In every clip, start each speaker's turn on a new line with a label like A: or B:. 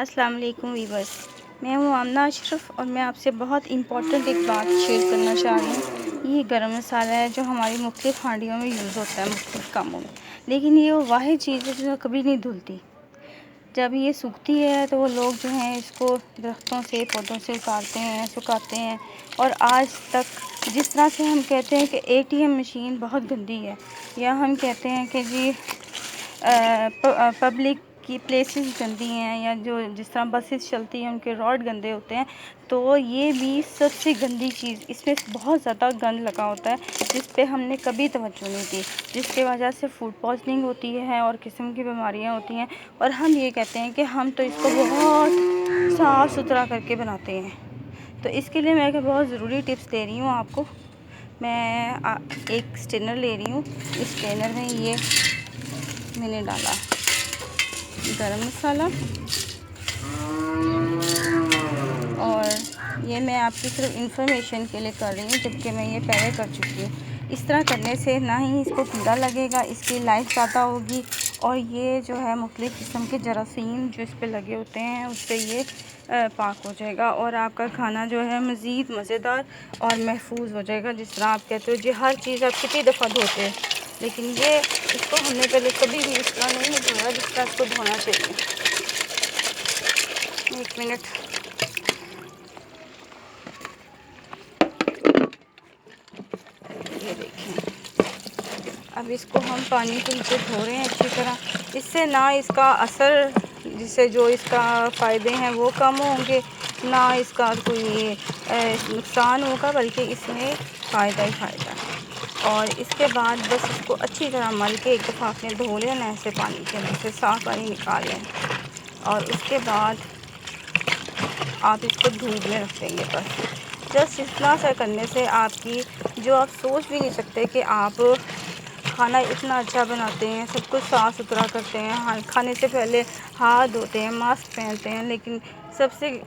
A: अस्सलाम वालेकुम वीवर्स, मैं हूँ आमना अशरफ और मैं आपसे बहुत इम्पॉर्टेंट एक बात शेयर करना चाह रही हूँ। ये गरम मसाला है जो हमारी मुख्तलिफ़ हांडियों में यूज़ होता है मुख्तलिफ़ कामों में, लेकिन ये वो वाहिद चीज़ है जो कभी नहीं धुलती। जब ये सूखती है तो वो लोग जो हैं इसको दरख्तों से पौधों से उतारते हैं, सुखाते हैं। और आज तक जिस तरह से हम कहते हैं कि एटीएम मशीन बहुत गंदी है, या हम कहते हैं कि जी पब्लिक की प्लेसेस गंदी हैं, या जो जिस तरह बसेस चलती हैं उनके रोड गंदे होते हैं, तो ये भी सबसे गंदी चीज़, इसमें बहुत ज़्यादा गंद लगा होता है जिस पे हमने कभी तवज्जो नहीं दी, जिसकी वजह से फूड पॉइजनिंग होती है और किस्म की बीमारियां होती हैं। और हम ये कहते हैं कि हम तो इसको बहुत साफ़ सुथरा करके बनाते हैं। तो इसके लिए मैं एक बहुत ज़रूरी टिप्स दे रही हूँ आपको। मैं एक स्टेनर ले रही हूँ। इस स्टेनर में ये मैंने डाला गरम मसाला, और ये मैं आपकी सिर्फ इंफॉर्मेशन के लिए कर रही हूँ, जबकि मैं ये पहले कर चुकी हूँ। इस तरह करने से ना ही इसको कीड़ा लगेगा, इसकी लाइफ ज़्यादा होगी, और ये जो है मुख्तलिफ़ किस्म के जरासीम जो इस पे लगे होते हैं उससे ये पाक हो जाएगा, और आपका खाना जो है मज़ीद मज़ेदार और महफूज हो जाएगा। जिस तरह आप कहते हो जी हर चीज़ आप कितनी दफ़ा धोते हैं, लेकिन ये इसको हमने पहले कभी भी इस तरह नहीं धोया जिस तरह इसको धोना चाहिए। एक मिनट, ये देखें, अब इसको हम पानी से नीचे धो रहे हैं अच्छी तरह। इससे ना इसका असर, जिससे जो इसका फ़ायदे हैं वो कम होंगे, ना इसका कोई नुकसान होगा, बल्कि इसमें फ़ायदा ही फ़ायदा है। और इसके बाद बस इसको अच्छी तरह मल के एक दफ़ा आपने धो लेना है ऐसे पानी के अंदर से, साफ़ पानी निकाल लेना, और उसके बाद आप इसको धूप में रख देंगे। बस जस्ट इतना सा करने से आपकी, जो आप सोच भी नहीं सकते कि आप खाना इतना अच्छा बनाते हैं, सब कुछ साफ़ सुथरा करते हैं, हाँ खाने से पहले हाथ धोते हैं, मास्क पहनते हैं, लेकिन सबसे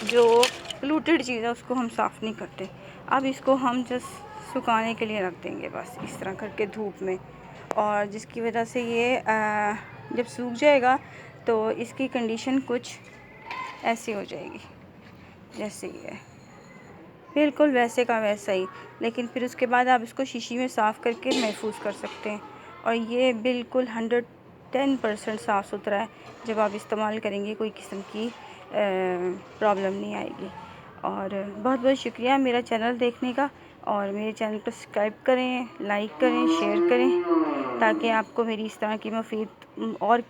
A: जो पोल्यूटेड चीज़ है उसको हम साफ़ नहीं करते। अब इसको हम जस्ट सुखाने के लिए रख देंगे बस इस तरह करके धूप में, और जिसकी वजह से ये जब सूख जाएगा तो इसकी कंडीशन कुछ ऐसी हो जाएगी जैसे ये है, बिल्कुल वैसे का वैसा ही। लेकिन फिर उसके बाद आप इसको शीशी में साफ़ करके महफूज कर सकते हैं, और ये बिल्कुल 110% साफ़ सुथरा है। जब आप इस्तेमाल करेंगे कोई किस्म की प्रॉब्लम नहीं आएगी। और बहुत बहुत शुक्रिया मेरा चैनल देखने का, और मेरे चैनल को सब्सक्राइब करें, लाइक करें, शेयर करें, ताकि आपको मेरी इस तरह की मुफीद और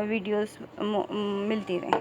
A: वीडियोस मिलती रहें।